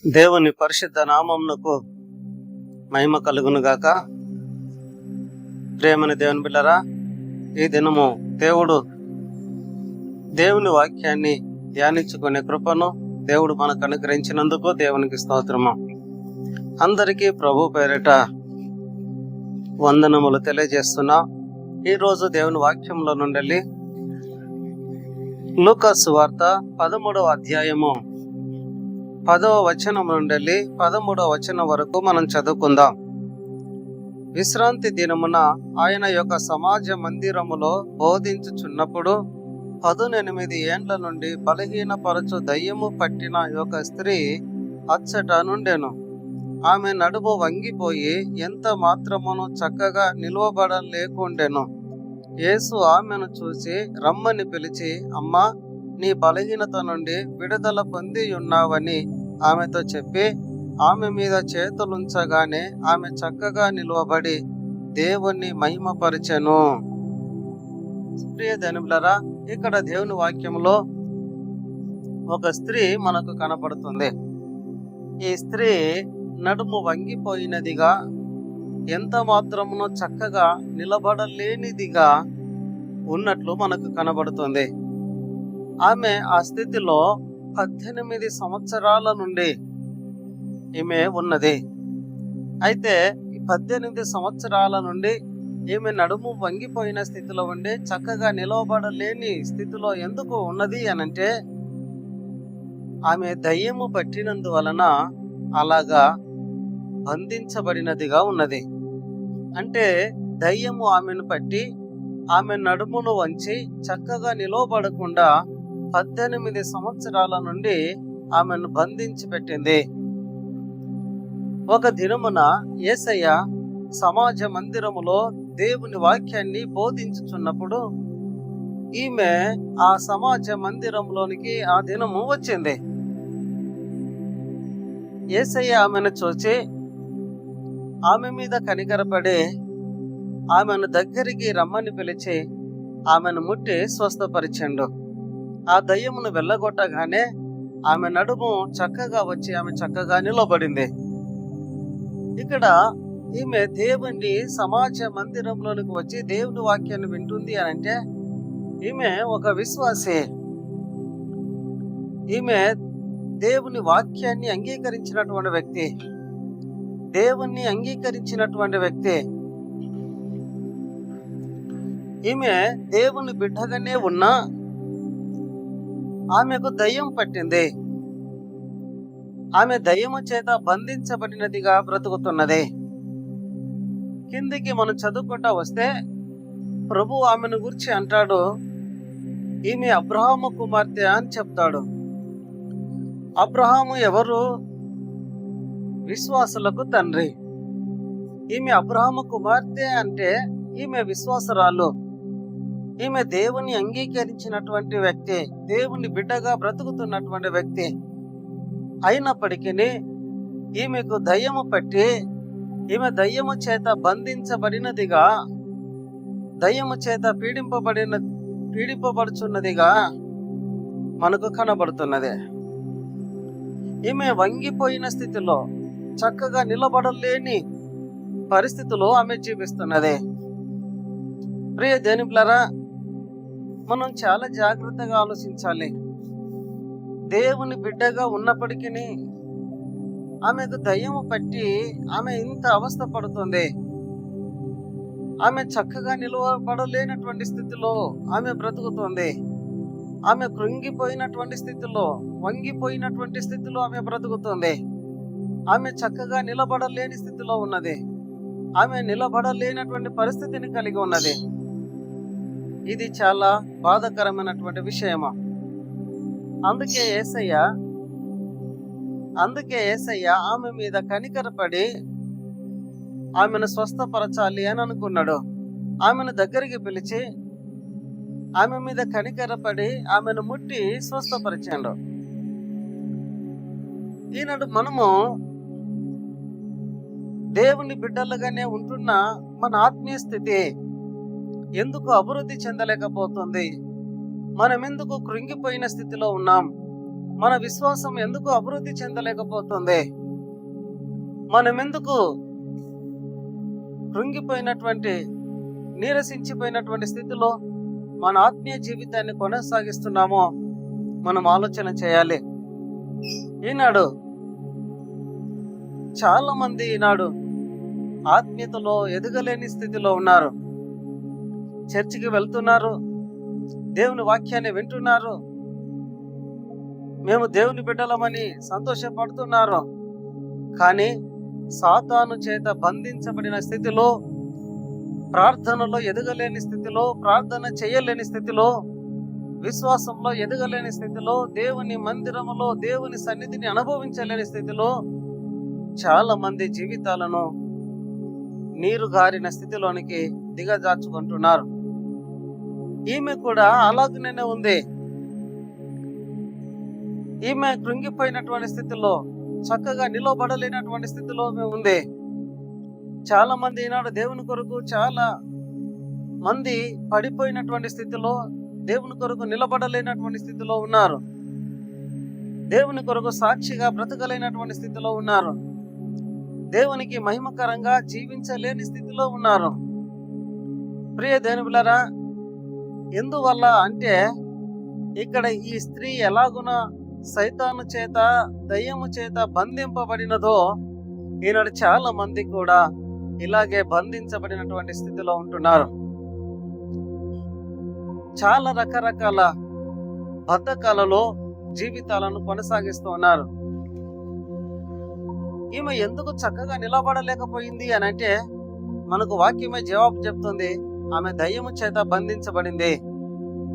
దేవుని పరిశుద్ధ నామమునకు మహిమ కలుగునుగాక. ప్రేమని దేవుని బిడ్డరా, ఈ దినము దేవుని వాక్యాన్ని ధ్యానించుకునే కృపను దేవుడు మనకు అనుగ్రహించినందుకు దేవునికి స్తోత్రము. అందరికీ ప్రభు పేరిట వందనములు తెలియజేస్తున్నా. ఈరోజు దేవుని వాక్యంలో నుండి లూకా సువార్త 13వ అధ్యాయము 10వ వచనం నుండి 13వ వచనం వరకు మనం చదువుకుందాం. విశ్రాంతి దినమున ఆయన యొక్క సమాజ మందిరములో బోధించుచున్నప్పుడు 18 ఏండ్ల నుండి బలహీనపరచు దయ్యము పట్టిన యొక్క స్త్రీ అచ్చట నుండెను. ఆమె నడుము వంగిపోయి ఎంత మాత్రమును చక్కగా నిలువబడలేకుండెను. యేసు ఆమెను చూసి రమ్మని పిలిచి, అమ్మా, నీ బలహీనత నుండి విడుదల పొంది ఉన్నావని ఆమెతో చెప్పి ఆమె మీద చేతులుంచగానే ఆమె చక్కగా నిలువబడి దేవుణ్ణి మహిమపరిచెను. ప్రియ ధనులరా, ఇక్కడ దేవుని వాక్యంలో ఒక స్త్రీ మనకు కనపడుతుంది. ఈ స్త్రీ నడుము వంగిపోయినదిగా, ఎంత మాత్రమునో చక్కగా నిలబడలేనిదిగా ఉన్నట్లు మనకు కనబడుతుంది. ఆమె ఆ స్థితిలో 18 సంవత్సరాల నుండి ఈమె ఉన్నది. అయితే 18 సంవత్సరాల నుండి ఈమె నడుము వంగిపోయిన స్థితిలో ఉండి చక్కగా నిలవబడలేని స్థితిలో ఎందుకు ఉన్నది అనంటే, ఆమె దయ్యము పట్టినందువలన అలాగా బంధించబడినదిగా ఉన్నది. అంటే దయ్యము ఆమెను పట్టి ఆమె నడుమును వంచి చక్కగా నిలవబడకుండా 18 సంవత్సరాల నుండి ఆమెను బంధించి పెట్టింది. ఒక దినమున యేసయ్య సమాజ మందిరములో దేవుని వాక్యాన్ని బోధించుచున్నప్పుడు ఈమె ఆ సమాజ మందిరంలోనికి ఆ దినము వచ్చింది. యేసయ్య ఆమెను చూచి ఆమె మీద కనికరపడి ఆమెను దగ్గరికి రమ్మని పిలిచి ఆమెను ముట్టి స్వస్థపరిచెండు. ఆ దయ్యమును వెళ్ళగొట్టగానే ఆమె నడుము చక్కగా వచ్చి ఆమె చక్కగా నిలబడింది. ఇక్కడ ఈమె దేవుని సమాజ మందిరంలోనికి వచ్చి దేవుని వాక్యాన్ని వింటుంది అని అంటే ఈమె ఒక విశ్వాసి. ఈమె దేవుని వాక్యాన్ని అంగీకరించినటువంటి వ్యక్తి, దేవుణ్ణి అంగీకరించినటువంటి వ్యక్తి. ఈమె దేవుని బిడ్డగానే ఉన్నా ఆమెకు దయ్యం పట్టింది. ఆమె దయ్యము చేత బంధించబడినదిగా బ్రతుకుతున్నది. కిందికి మనం చదువుకుంటా వస్తే ప్రభు ఆమెను గురించి అంటాడు, ఈమె అబ్రహాము కుమార్తె అని చెప్తాడు. అబ్రహాము ఎవరు? విశ్వాసులకు తండ్రి. ఈమె అబ్రహాము కుమార్తె అంటే ఈమె విశ్వాసరాలు. ఈమె దేవుని అంగీకరించినటువంటి వ్యక్తి, దేవుని బిడ్డగా బ్రతుకుతున్నటువంటి వ్యక్తి. అయినప్పటికీ ఈమెకు దయ్యము పట్టి ఈమె దయ్యము చేత బంధించబడినదిగా, దయ్యము చేత పీడింపబడుచున్నదిగా మనకు కనబడుతున్నది. ఈమె వంగిపోయిన స్థితిలో, చక్కగా నిలబడలేని పరిస్థితిలో ఆమె జీవిస్తున్నది. ప్రియ దేవునిప్లరా, మనం చాలా జాగ్రత్తగా ఆలోచించాలి. దేవుని బిడ్డగా ఉన్నప్పటికీ ఆమెకు దయ్యము పట్టి ఆమె ఇంత అవస్థ పడుతుంది. ఆమె చక్కగా నిలవబడలేనటువంటి స్థితిలో ఆమె బ్రతుకుతుంది. ఆమె కృంగిపోయినటువంటి స్థితిలో, వంగిపోయినటువంటి స్థితిలో ఆమె బ్రతుకుతుంది. ఆమె చక్కగా నిలబడలేని స్థితిలో ఉన్నది. ఆమె నిలబడలేనటువంటి పరిస్థితిని కలిగి ఉన్నది. ఇది చాలా బాధాకరమైనటువంటి విషయము. అందుకే యేసయ్య ఆమె మీద కనికరపడి ఆమెను స్వస్థపరచాలి అని అనుకున్నాడు. ఆమెను దగ్గరికి పిలిచి ఆమె మీద కనికరపడి ఆమెను ముట్టి స్వస్థపరిచాడు. ఈనాడు మనము దేవుని బిడ్డలుగానే ఉంటున్న మన ఆత్మీయ స్థితి ఎందుకు అభివృద్ధి చెందలేకపోతుంది? మనం ఎందుకు కృంగిపోయిన స్థితిలో ఉన్నాం? మన విశ్వాసం ఎందుకు అభివృద్ధి చెందలేకపోతుంది? మనం ఎందుకు కృంగిపోయినటువంటి, నీరసించిపోయినటువంటి స్థితిలో మన ఆత్మీయ జీవితాన్ని కొనసాగిస్తున్నామో మనం ఆలోచన చేయాలి. ఈనాడు చాలా మంది ఆత్మీయతలో ఎదగలేని స్థితిలో ఉన్నారు. చర్చికి వెళ్తున్నారు, దేవుని వాక్యాన్ని వింటున్నారు, మేము దేవుని బిడ్డలమని సంతోషపడుతున్నారు. కానీ సాతాను చేత బంధించబడిన స్థితిలో, ప్రార్థనలో ఎదగలేని స్థితిలో, ప్రార్థన చేయలేని స్థితిలో, విశ్వాసంలో ఎదగలేని స్థితిలో, దేవుని మందిరములో దేవుని సన్నిధిని అనుభవించలేని స్థితిలో చాలా మంది జీవితాలను నీరు గారిన స్థితిలోనికి దిగజార్చుకుంటున్నారు. ఈమె కూడా అలాగనే ఉంది. ఈమె కృంగిపోయినటువంటి స్థితిలో, చక్కగా నిలబడలేనటువంటి స్థితిలో ఉంది. చాలా మంది ఈనాడు దేవుని కొరకు చాలా మంది పడిపోయినటువంటి స్థితిలో, దేవుని కొరకు నిలబడలేనటువంటి స్థితిలో ఉన్నారు. దేవుని కొరకు సాక్షిగా బ్రతకలేనటువంటి స్థితిలో ఉన్నారు. దేవునికి మహిమకరంగా జీవించలేని స్థితిలో ఉన్నారు. ప్రియ దేవుని బిడ్డలారా, ఎందువల్ల అంటే ఇక్కడ ఈ స్త్రీ ఎలాగున సైతాను చేత, దయ్యము చేత బంధింపబడినదో ఈనాడు చాలా మంది కూడా ఇలాగే బంధించబడినటువంటి స్థితిలో ఉంటున్నారు. చాలా రకరకాల బద్ధకాలలో జీవితాలను కొనసాగిస్తూ ఉన్నారు. ఈమె ఎందుకు చక్కగా నిలబడలేకపోయింది అని అంటే మనకు వాక్యమే జవాబు చెప్తుంది. ఆమె దయ్యము చేత బంధించబడింది.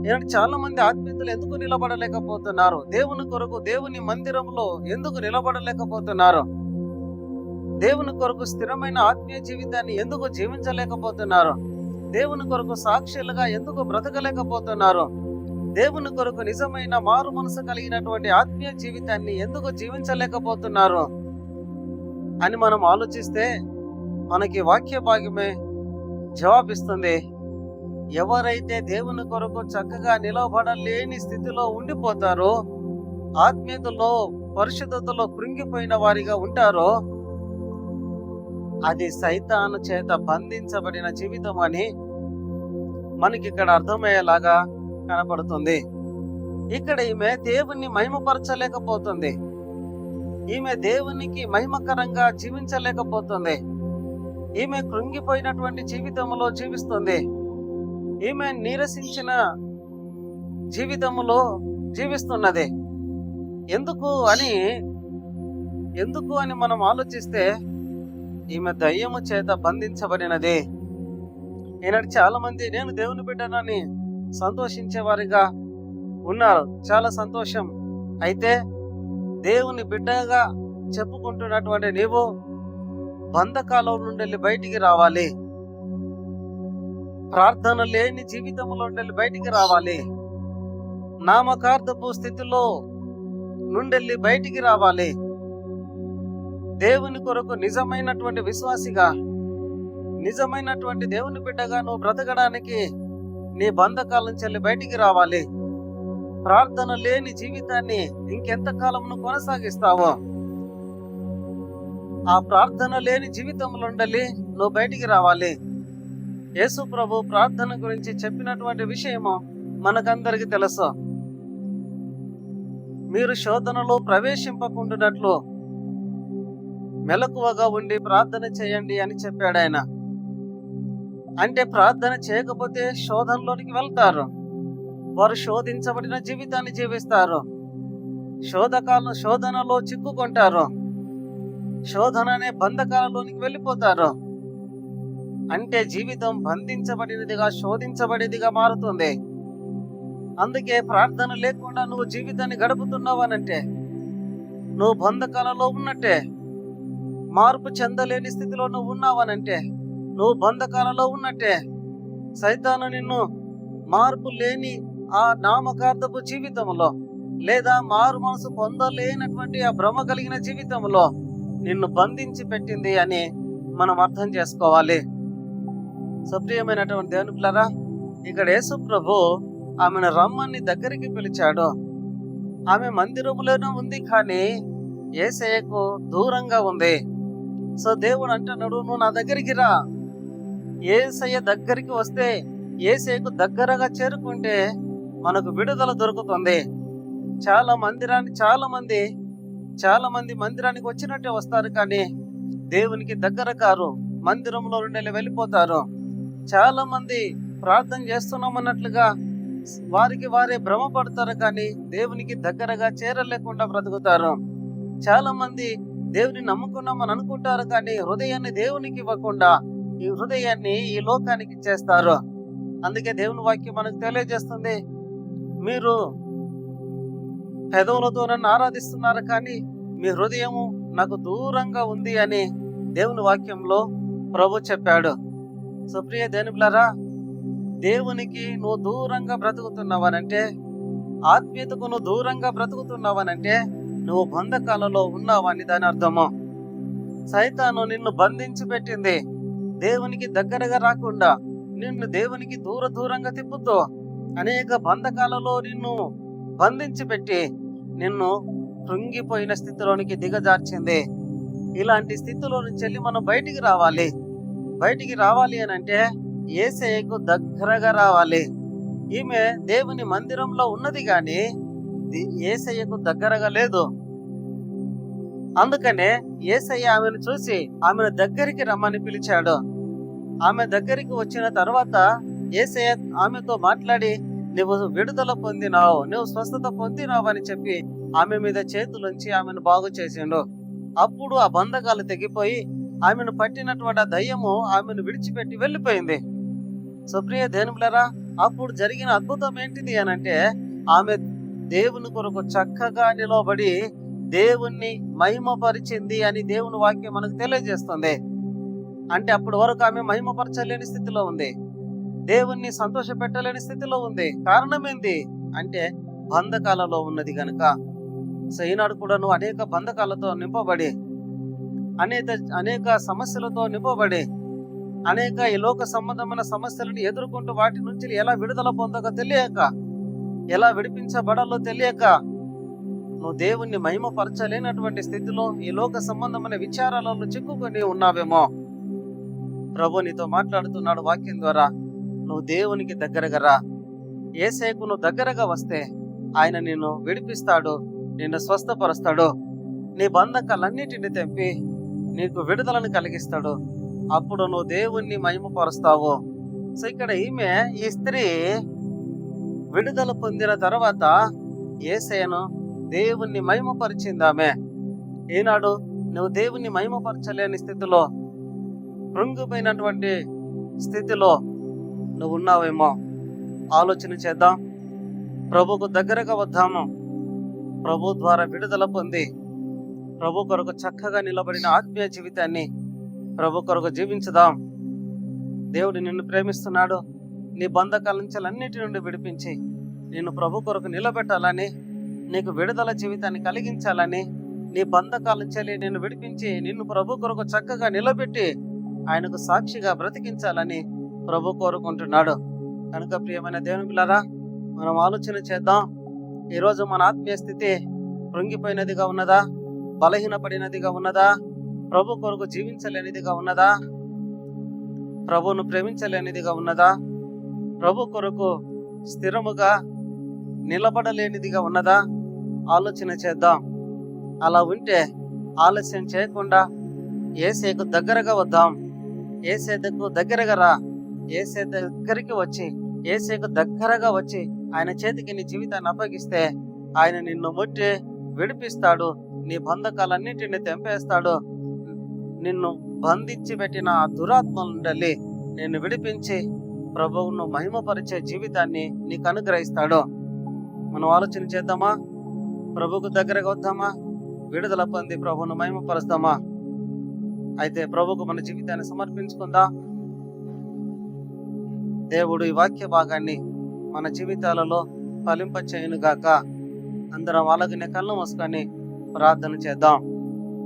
ఈనాడు చాలా మంది ఆత్మీయులు ఎందుకు నిలబడలేకపోతున్నారు? దేవుని కొరకు, దేవుని మందిరంలో ఎందుకు నిలబడలేకపోతున్నారు? దేవుని కొరకు స్థిరమైన ఆత్మీయ జీవితాన్ని ఎందుకు జీవించలేకపోతున్నారు? దేవుని కొరకు సాక్షులుగా ఎందుకు బ్రతకలేకపోతున్నారు? దేవుని కొరకు నిజమైన మారు మనసు కలిగినటువంటి ఆత్మీయ జీవితాన్ని ఎందుకు జీవించలేకపోతున్నారు అని మనం ఆలోచిస్తే మనకి వాక్య భాగ్యమే జవాబిస్తుంది. ఎవరైతే దేవుని కొరకు చక్కగా నిలబడలేని స్థితిలో ఉండిపోతారో, ఆత్మీయతలో, పరిశుద్ధతలో కృంగిపోయిన వారిగా ఉంటారో, అది సైతాను చేత బంధించబడిన జీవితం అని మనకి ఇక్కడ అర్థమయ్యేలాగా కనపడుతుంది. ఇక్కడ ఈమె దేవుణ్ణి మహిమపరచలేకపోతుంది. ఈమె దేవునికి మహిమకరంగా జీవించలేకపోతుంది. ఈమె కృంగిపోయినటువంటి జీవితంలో జీవిస్తుంది. ఈమె నీరసించిన జీవితంలో జీవిస్తున్నది. ఎందుకు అని మనం ఆలోచిస్తే ఈమె దయ్యము చేత బంధించబడినది. ఈనాడు చాలా మంది నేను దేవుని బిడ్డనని సంతోషించేవారిగా ఉన్నారు. చాలా సంతోషం. అయితే దేవుని బిడ్డగా చెప్పుకుంటున్నటువంటి నీవు బంధకాల నుండి బయటికి రావాలి. ప్రార్థన లేని జీవితంలో నుండి బయటికి రావాలి. నామకార్థపు స్థితిలో నుండి బయటికి రావాలి. దేవుని కొరకు నిజమైనటువంటి విశ్వాసిగా, నిజమైనటువంటి దేవుని బిడ్డగా నువ్వు బ్రతకడానికి నీ బంధకాల నుంచి బయటికి రావాలి. ప్రార్థన లేని జీవితాన్ని ఇంకెంత కాలం నువ్వు కొనసాగిస్తావో, ఆ ప్రార్థన లేని జీవితంలో నువ్వు బయటికి రావాలి. యేసు ప్రభు ప్రార్థన గురించి చెప్పినటువంటి విషయము మనకందరికి తెలుసు. మీరు శోధనలో ప్రవేశింపకుండానట్లు మెలకువగా ఉండి ప్రార్థన చేయండి అని చెప్పాడు ఆయన. అంటే ప్రార్థన చేయకపోతే శోధనలోనికి వెళ్తారు. వారు శోధించబడిన జీవితాన్ని జీవిస్తారు. శోధనలో చిక్కుకుంటారు. శోధన అనే బంధకాలలోనికి వెళ్ళిపోతారు. అంటే జీవితం బంధించబడినదిగా, శోధించబడేదిగా మారుతుంది. అందుకే ప్రార్థన లేకుండా నువ్వు జీవితాన్ని గడుపుతున్నావనంటే నువ్వు బంధకాలలో ఉన్నట్టే. మార్పు చెందలేని స్థితిలో నువ్వు ఉన్నావనంటే నువ్వు బంధకాలలో ఉన్నట్టే. సైతాను నిన్ను మార్పు లేని ఆ నామకార్థపు జీవితంలో, లేదా మారు మనసు పొందలేనటువంటి ఆ భ్రమ కలిగిన జీవితంలో నిన్ను బంధించి పెట్టింది అని మనం అర్థం చేసుకోవాలి. సుప్రియమైనటువంటి దేవుని పిల్లరా, ఇక్కడ యేసు ప్రభు ఆమెను రమ్మని దగ్గరికి పిలిచాడు. ఆమె మందిరములోనే ఉంది, కానీ యేసయ్యకు దూరంగా ఉంది. సో దేవుడు అంటున్నాడు, నువ్వు నా దగ్గరికి రా. యేసయ్య దగ్గరికి వస్తే, యేసయ్యకు దగ్గరగా చేరుకుంటే మనకు విడుదల దొరుకుతుంది. చాలా మంది మందిరానికి వచ్చినట్టే వస్తారు, కానీ దేవునికి దగ్గర కారు. మందిరంలో నుండి వెళ్ళిపోతారు. చాలా మంది ప్రార్థన చేస్తున్నామన్నట్లుగా వారికి వారే భ్రమపడతారు, కానీ దేవునికి దగ్గరగా చేరలేకుండా బ్రతుకుతారు. చాలా మంది దేవుని నమ్ముకున్నామని అనుకుంటారు, కానీ హృదయాన్ని దేవునికి ఇవ్వకుండా ఈ హృదయాన్ని ఈ లోకానికి ఇచ్చేస్తారు. అందుకే దేవుని వాక్యం మనకు తెలియజేస్తుంది, మీరు పెదవులతో నన్ను ఆరాధిస్తున్నారు, కానీ మీ హృదయము నాకు దూరంగా ఉంది అని దేవుని వాక్యంలో ప్రభు చెప్పాడు. సో ప్రియ దేవునిలారా, దేవునికి నువ్వు దూరంగా బ్రతుకుతున్నావనంటే, ఆత్మీయతకు నువ్వు దూరంగా బ్రతుకుతున్నావనంటే నువ్వు బంధకాలలో ఉన్నావని దాని అర్థము. సైతాను నిన్ను బంధించి పెట్టింది. దేవునికి దగ్గరగా రాకుండా నిన్ను దేవునికి దూరంగా తిప్పుతూ అనేక బంధకాలలో నిన్ను బంధించి పెట్టి నిన్ను కృంగిపోయిన స్థితిలోనికి దిగజార్చింది. ఇలాంటి స్థితిలో నుంచి మనం బయటికి రావాలి అని అంటే యేసయ్యకు దగ్గరగా రావాలి. ఈమె దేవుని మందిరంలో ఉన్నది, కానీ యేసయ్యకు దగ్గరగా లేదు. అందుకనే యేసయ్య ఆమెను చూసి ఆమెను దగ్గరికి రమ్మని పిలిచాడు. ఆమె దగ్గరికి వచ్చిన తర్వాత యేసయ్య ఆమెతో మాట్లాడి, నువ్వు విడుదల పొందినావు, నువ్వు స్వస్థత పొందినావు అని చెప్పి ఆమె మీద చేతులుంచి ఆమెను బాగు చేసిండు. అప్పుడు ఆ బంధకాలు తెగిపోయి ఆమెను పట్టినటువంటి ఆ దయ్యము ఆమెను విడిచిపెట్టి వెళ్ళిపోయింది. సుప్రియ దేవునిలారా, అప్పుడు జరిగిన అద్భుతం ఏంటిది అనంటే, ఆమె దేవుని కొరకు చక్కగా నిలబడి దేవుణ్ణి మహిమపరిచింది అని దేవుని వాక్యం మనకు తెలియజేస్తుంది. అంటే అప్పటి వరకు ఆమె మహిమపరచలేని స్థితిలో ఉంది, దేవుణ్ణి సంతోష పెట్టలేని స్థితిలో ఉంది. కారణం ఏంది అంటే బంధకాలలో ఉన్నది గనుక. సో ఈనాడు కూడా నువ్వు అనేక బంధకాలతో నింపబడి, అనేక సమస్యలతో నింపబడి, అనేక ఈ లోక సంబంధమైన సమస్యలను ఎదుర్కొంటూ వాటి నుంచి ఎలా విడుదల పొందక తెలియక, ఎలా విడిపించబడాలో తెలియక నువ్వు దేవుణ్ణి మహిమపరచలేనటువంటి స్థితిలో ఈ లోక సంబంధమైన విచారాలలో చిక్కుకొని ఉన్నావేమో. ప్రభు నీతో మాట్లాడుతున్నాడు వాక్యం ద్వారా. నువ్వు దేవునికి దగ్గరగా రా. యేసయ్యకు నువ్వు దగ్గరగా వస్తే ఆయన నిన్ను విడిపిస్తాడు, నిన్ను స్వస్థపరుస్తాడు, నీ బంధకాలన్నిటిని తెంపి నీకు విడుదలను కలిగిస్తాడు. అప్పుడు నువ్వు దేవుణ్ణి మహిమపరుస్తావు. సో ఇక్కడ ఈ స్త్రీ విడుదల పొందిన తర్వాత యేసయ్యను దేవుణ్ణి మహిమపరిచిందామె. ఈనాడు నువ్వు దేవుణ్ణి మహిమపరచలేని స్థితిలో, కృంగిపోయినటువంటి స్థితిలో నువ్వు ఉన్నావేమో. ఆలోచన చేద్దాం. ప్రభుకు దగ్గరగా వద్దాము. ప్రభు ద్వారా విడుదల పొంది ప్రభు కొరకు చక్కగా నిలబడిన ఆత్మీయ జీవితాన్ని ప్రభు కొరకు జీవించుదాం. దేవుడు నిన్ను ప్రేమిస్తున్నాడు. నీ బంధకాల నుంచి అన్నిటి నుండి విడిపించి నిన్ను ప్రభు కొరకు నిలబెట్టాలని, నీకు విడుదల జీవితాన్ని కలిగించాలని, నీ బంధకాల నుంచి నిన్ను విడిపించి నిన్ను ప్రభు కొరకు చక్కగా నిలబెట్టి ఆయనకు సాక్షిగా బ్రతికించాలని ప్రభు కోరుకుంటున్నాడు. కనుక ప్రియమైన దేవుని పిల్లరా, మనం ఆలోచన చేద్దాం. ఈరోజు మన ఆత్మీయ స్థితి కృంగిపోయినదిగా ఉన్నదా? బలహీనపడినదిగా ఉన్నదా? ప్రభు కొరకు జీవించలేనిదిగా ఉన్నదా? ప్రభువును ప్రేమించలేనిదిగా ఉన్నదా? ప్రభు కొరకు స్థిరముగా నిలబడలేనిదిగా ఉన్నదా? ఆలోచన చేద్దాం. అలా ఉంటే ఆలస్యం చేయకుండా యేసయ్యకు దగ్గరగా వద్దాం. యేసయ్యకు దగ్గరగా రా. యేసయ్య దగ్గరికి వచ్చి, యేసయ్యకు దగ్గరగా వచ్చి ఆయన చేతికి నీ జీవితాన్ని అప్పగిస్తే ఆయన నిన్ను ముట్టి విడిపిస్తాడు. నీ బంధకాలన్నింటినీ తెంపేస్తాడు. నిన్ను బంధించి పెట్టిన ఆ దురాత్మల నుండి నిన్ను విడిపించి ప్రభువును మహిమపరిచే జీవితాన్ని నీకు అనుగ్రహిస్తాడు. మనం ఆలోచన చేద్దామా? ప్రభువుకు దగ్గరగా వద్దామా? విడుదల పొంది ప్రభువును మహిమపరుస్తామా? అయితే ప్రభువుకు మన జీవితాన్ని సమర్పించుకుందాం. దేవుడు ఈ వాక్య భాగాన్ని మన జీవితాలలో ఫలింపచేయును గాక. అందరం అలాగనే కళ్ళు మూసుకొని ప్రార్థన చేద్దాం.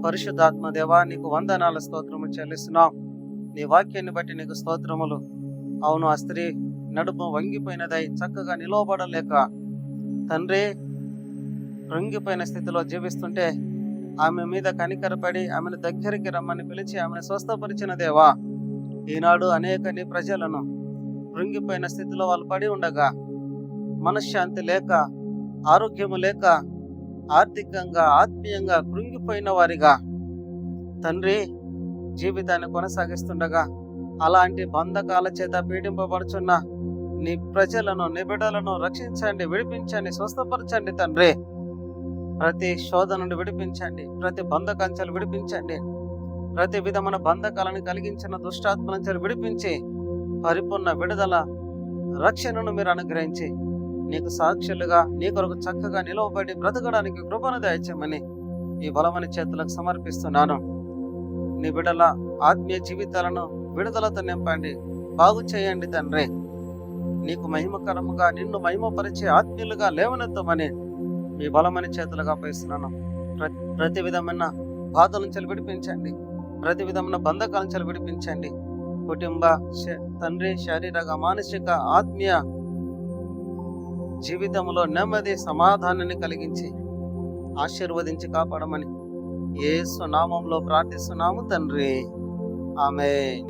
పరిశుద్ధాత్మ దేవా, నీకు వందనాల స్తోత్రము చెల్లిస్తున్నాం. నీ వాక్యాన్ని బట్టి నీకు స్తోత్రములు. అవును, ఆ స్త్రీ నడుము వంగిపోయినదై చక్కగా నిలవబడలేక, తండ్రి కృంగిపోయిన స్థితిలో జీవిస్తుంటే ఆమె మీద కనికరపడి ఆమెను దగ్గరికి రమ్మని పిలిచి ఆమెను స్వస్థపరిచిన దేవా, ఈనాడు అనేక నీ ప్రజలను కృంగిపోయిన స్థితిలో వాళ్ళు పడి ఉండగా, మనశ్శాంతి లేక, ఆరోగ్యము లేక, ఆర్థికంగా ఆత్మీయంగా కృంగిపోయిన వారిగా తండ్రి జీవితాన్ని కొనసాగిస్తుండగా, అలాంటి బంధకాల చేత పీడింపబడుచున్న నీ ప్రజలను, నీ బిడ్డలను రక్షించండి, విడిపించండి, స్వస్థపరచండి తండ్రి. ప్రతి శోధన నుండి విడిపించండి, ప్రతి బంధకంచెలు విడిపించండి, ప్రతి విధమైన బంధకాలను కలిగించిన దుష్టాత్మ నుంచి విడిపించి పరిపూర్ణ విడుదల, రక్షణను మీరు అనుగ్రహించి నీకు సాక్షులుగా నీ కొరకు చక్కగా నిలవబడి బ్రతకడానికి కృపను దయచేయమని ఈ బలమైన చేతులకు సమర్పిస్తున్నాను. నీ బిడ్డల ఆత్మీయ జీవితాలను విడుదలతో నింపండి, బాగు చేయండి తండ్రి. నీకు మహిమకరముగా నిన్ను మహిమపరిచే ఆత్మీయులుగా లేవనెత్తమని మీ బలమైన చేతులుగా అప్పగిస్తున్నాను. ప్రతి విధమైన బాధల నుంచి విడిపించండి, ప్రతి విధమైన బంధకాల నుంచి విడిపించండి. కుటుంబ తండ్రి శారీరక మానసిక ఆత్మీయ జీవితంలో నెమ్మది సమాధానాన్ని కలిగించి ఆశీర్వదించి కాపాడమని యేసు నామంలో ప్రార్థిస్తున్నాము తండ్రి. ఆమేన్.